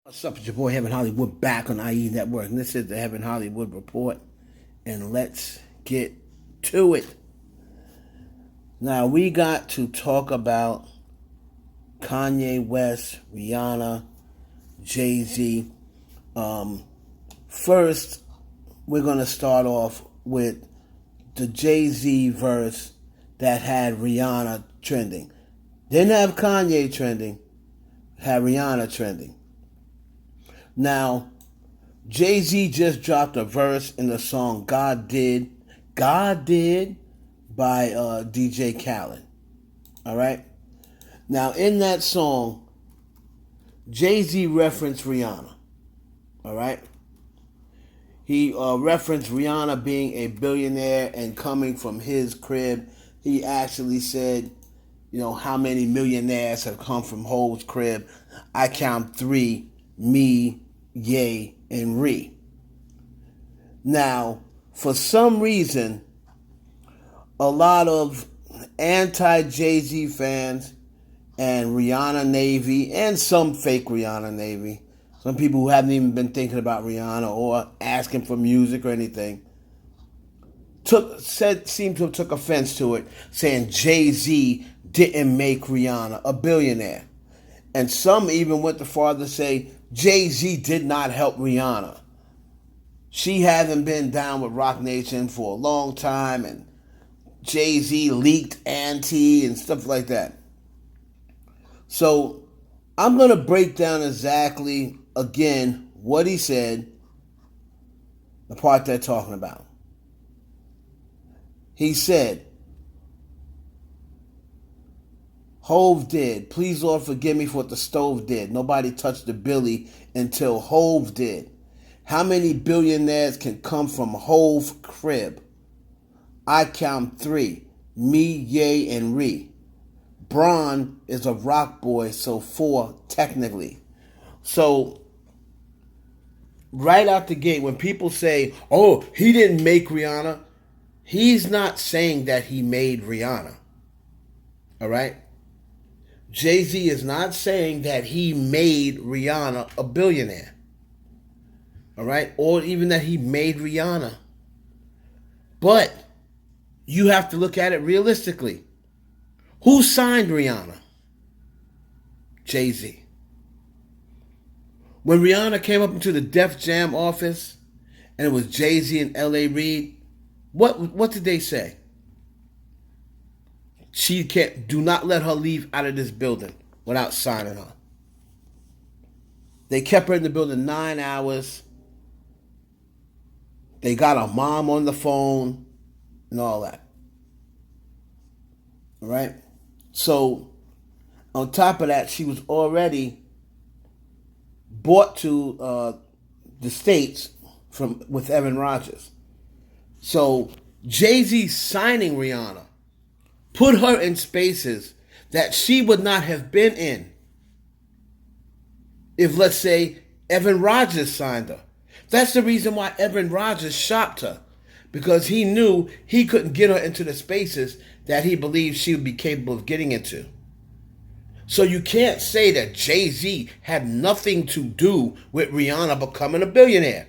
What's up? It's your boy Heaven Hollywood back on IE Network, and this is the Heaven Hollywood Report. And let's get to it. Now we got to talk about Kanye West, Rihanna, Jay-Z. First, we're gonna start off with the Jay-Z verse that had Rihanna trending. Didn't have Kanye trending, had Rihanna trending. Now, Jay-Z just dropped a verse in the song God Did by DJ Khaled. All right? Now, in that song, Jay-Z referenced Rihanna. All right? He referenced Rihanna being a billionaire and coming from his crib. He actually said, how many millionaires have come from Hov's crib? I count 3, me, Ye, and Ree. Now, for some reason, a lot of anti-Jay-Z fans and Rihanna Navy, and some fake Rihanna Navy, some people who haven't even been thinking about Rihanna or asking for music or anything, seemed to have took offense to it, saying Jay-Z didn't make Rihanna a billionaire. And some even went the farther to say Jay-Z did not help Rihanna. She hasn't been down with Rock Nation for a long time, and Jay-Z leaked Auntie and stuff like that. So I'm going to break down exactly, again, what he said, the part they're talking about. He said, Hove did. Please, Lord, forgive me for what the stove did. Nobody touched the Billy until Hove did. How many billionaires can come from Hove crib? I count 3. Me, Ye, and Ree. Braun is a rock boy, so 4 technically. So, right out the gate, when people say, oh, he didn't make Rihanna, he's not saying that he made Rihanna. All right? Jay-Z is not saying that he made Rihanna a billionaire. All right? Or even that he made Rihanna. But you have to look at it realistically. Who signed Rihanna? Jay-Z. When Rihanna came up into the Def Jam office and it was Jay-Z and L.A. Reid, what did they say? Do not let her leave out of this building without signing her. They kept her in the building 9 hours. They got her mom on the phone and all that. All right? So, on top of that, she was already brought to the States with Evan Rogers. So, Jay-Z signing Rihanna put her in spaces that she would not have been in if, let's say, Evan Rogers signed her. That's the reason why Evan Rogers shopped her, because he knew he couldn't get her into the spaces that he believed she would be capable of getting into. So you can't say that Jay-Z had nothing to do with Rihanna becoming a billionaire.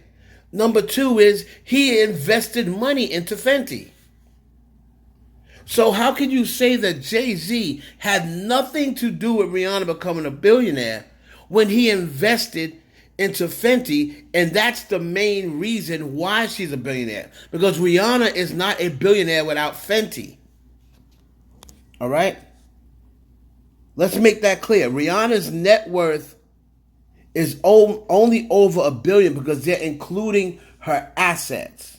Number 2 is he invested money into Fenty. So how can you say that Jay-Z had nothing to do with Rihanna becoming a billionaire when he invested into Fenty, and that's the main reason why she's a billionaire? Because Rihanna is not a billionaire without Fenty. All right? Let's make that clear. Rihanna's net worth is only over $1 billion because they're including her assets.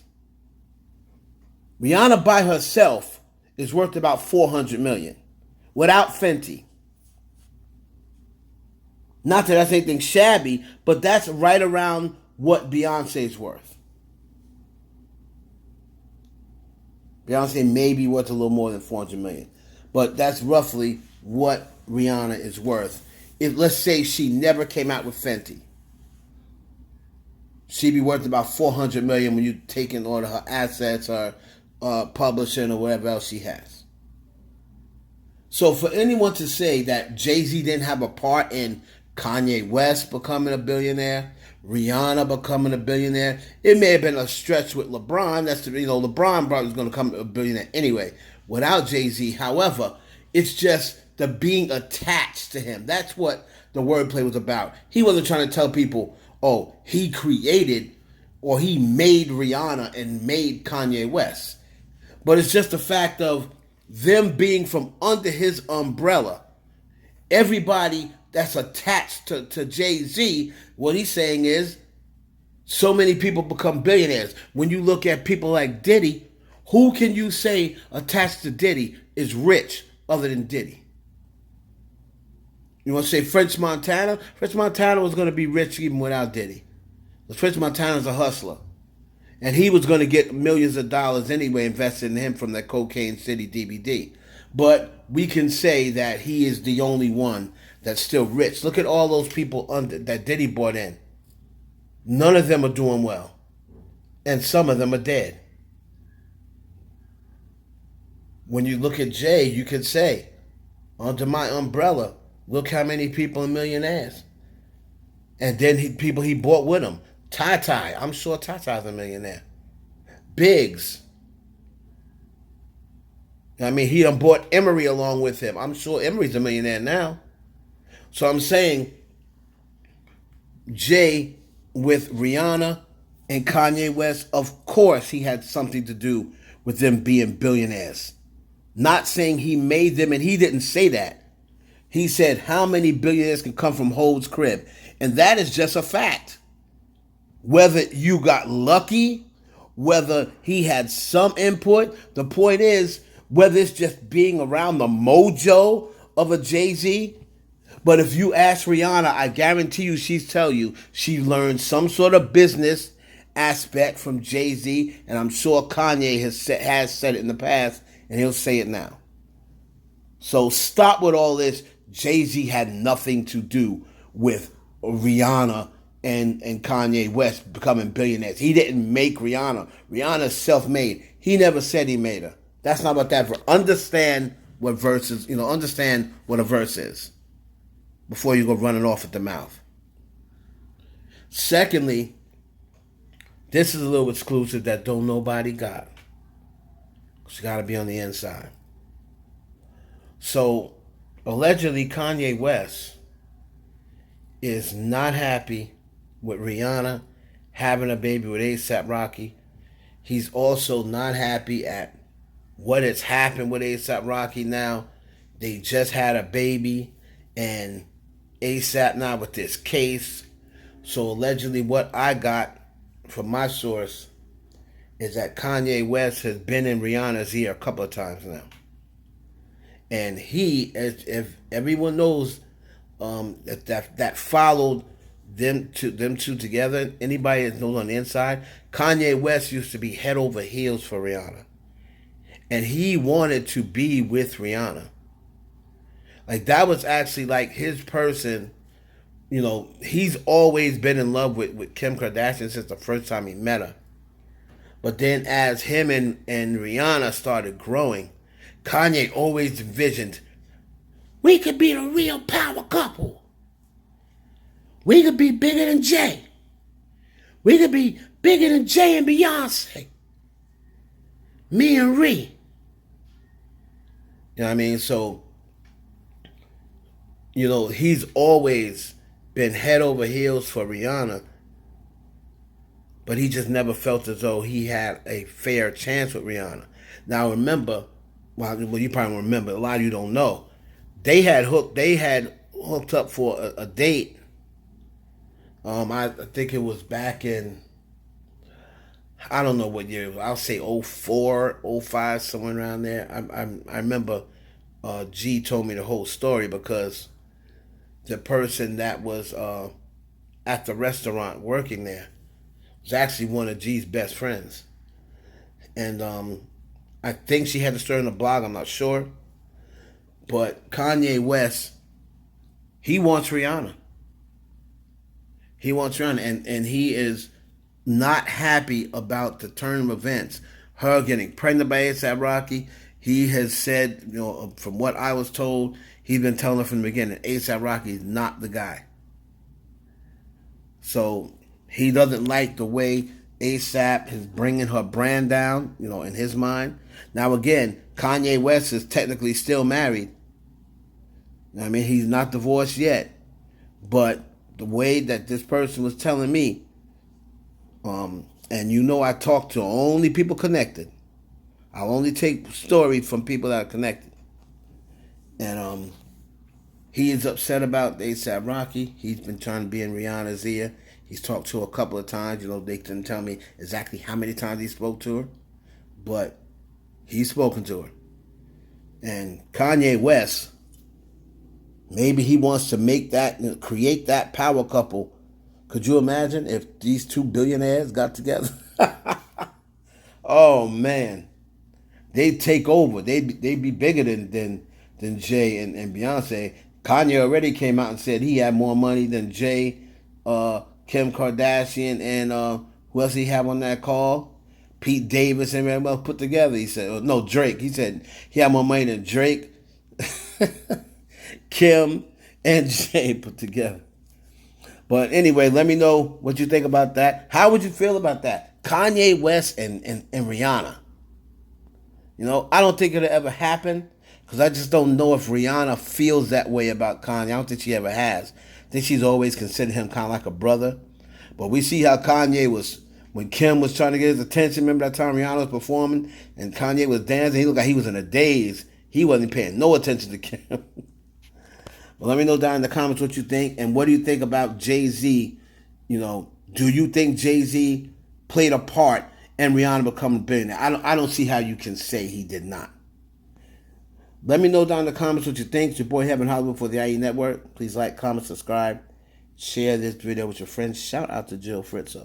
Rihanna by herself is worth about $400 million without Fenty. Not that that's anything shabby, but that's right around what Beyonce's worth. Beyonce may be worth a little more than $400 million, but that's roughly what Rihanna is worth. If, let's say, she never came out with Fenty, she'd be worth about $400 million when you take in order her assets, her publishing, or whatever else she has. So for anyone to say that Jay-Z didn't have a part in Kanye West becoming a billionaire, Rihanna becoming a billionaire. It may have been a stretch with LeBron. LeBron probably was going to become a billionaire anyway without Jay-Z. However, it's just the being attached to him. That's what the wordplay was about. He wasn't trying to tell people, oh, he created or he made Rihanna and made Kanye West. But it's just the fact of them being from under his umbrella. Everybody that's attached to Jay-Z, what he's saying is so many people become billionaires. When you look at people like Diddy, who can you say attached to Diddy is rich other than Diddy? You want to say French Montana? French Montana was going to be rich even without Diddy. Because French Montana's a hustler. And he was going to get millions of dollars anyway invested in him from that Cocaine City DVD. But we can say that he is the only one that's still rich. Look at all those people that Diddy brought in. None of them are doing well. And some of them are dead. When you look at Jay, you can say, under my umbrella, look how many people are millionaires. And then people he brought with him. Ty, I'm sure Ty's a millionaire. Biggs. I mean, he done brought Emery along with him. I'm sure Emery's a millionaire now. So I'm saying Jay with Rihanna and Kanye West, of course he had something to do with them being billionaires. Not saying he made them, and he didn't say that. He said how many billionaires can come from Ho's crib. And that is just a fact. Whether you got lucky, whether he had some input, the point is, whether it's just being around the mojo of a Jay-Z. But if you ask Rihanna, I guarantee you she's tell you she learned some sort of business aspect from Jay-Z. And I'm sure Kanye has said it in the past, and he'll say it now. So stop with all this. Jay-Z had nothing to do with Rihanna and Kanye West becoming billionaires. He didn't make Rihanna. Rihanna's self-made. He never said he made her. That's not what that. Understand what verses. Understand what a verse is before you go running off at the mouth. Secondly, this is a little exclusive that don't nobody got. It's got to be on the inside. So, allegedly, Kanye West is not happy with Rihanna having a baby with A$AP Rocky. He's also not happy at what has happened with A$AP Rocky now. They just had a baby, and A$AP now with this case. So allegedly what I got from my source is that Kanye West has been in Rihanna's ear a couple of times now. And he, if everyone knows that followed them two together, anybody that knows on the inside, Kanye West used to be head over heels for Rihanna. And he wanted to be with Rihanna. Like, that was actually like his person. He's always been in love with Kim Kardashian since the first time he met her. But then as him and Rihanna started growing, Kanye always envisioned, we could be the real power couple. We could be bigger than Jay. We could be bigger than Jay and Beyonce. Me and Ree. You know what I mean? So, he's always been head over heels for Rihanna. But he just never felt as though he had a fair chance with Rihanna. Now remember, well you probably remember, a lot of you don't know, they had hooked up for a date. I think it was back in, I don't know what year. I'll say 04, 05, somewhere around there. I remember G told me the whole story because the person that was at the restaurant working there was actually one of G's best friends. And I think she had the story on the blog, I'm not sure. But Kanye West, he wants Rihanna. He wants Rihanna, and he is not happy about the turn of events. Her getting pregnant by A$AP Rocky. He has said, from what I was told, he's been telling her from the beginning, A$AP Rocky is not the guy. So he doesn't like the way ASAP is bringing her brand down, in his mind. Now, again, Kanye West is technically still married. I mean, he's not divorced yet. But the way that this person was telling me, and I talk to only people connected. I only take stories from people that are connected. And he is upset about ASAP Rocky. He's been trying to be in Rihanna's ear. He's talked to her a couple of times. They didn't tell me exactly how many times he spoke to her, but he's spoken to her. And Kanye West, maybe he wants to create that power couple. Could you imagine if these two billionaires got together? Oh man, they'd take over. They'd be bigger than Jay and Beyonce. Kanye already came out and said he had more money than Jay, Kim Kardashian, and who else he have on that call? Pete Davis and everybody else put together. He said, no, Drake. He said he had more money than Drake, Kim, and Jay put together. But anyway, let me know what you think about that. How would you feel about that? Kanye West and Rihanna. I don't think it'll ever happen because I just don't know if Rihanna feels that way about Kanye. I don't think she ever has. I think she's always considered him kind of like a brother. But we see how Kanye was, when Kim was trying to get his attention. Remember that time Rihanna was performing and Kanye was dancing? He looked like he was in a daze. He wasn't paying no attention to Kim. Well, let me know down in the comments what you think. And what do you think about Jay-Z? Do you think Jay-Z played a part in Rihanna becoming a billionaire? I don't see how you can say he did not. Let me know down in the comments what you think. It's your boy Heaven Hollywood for the IE Network. Please like, comment, subscribe, share this video with your friends. Shout out to Jill Fritz.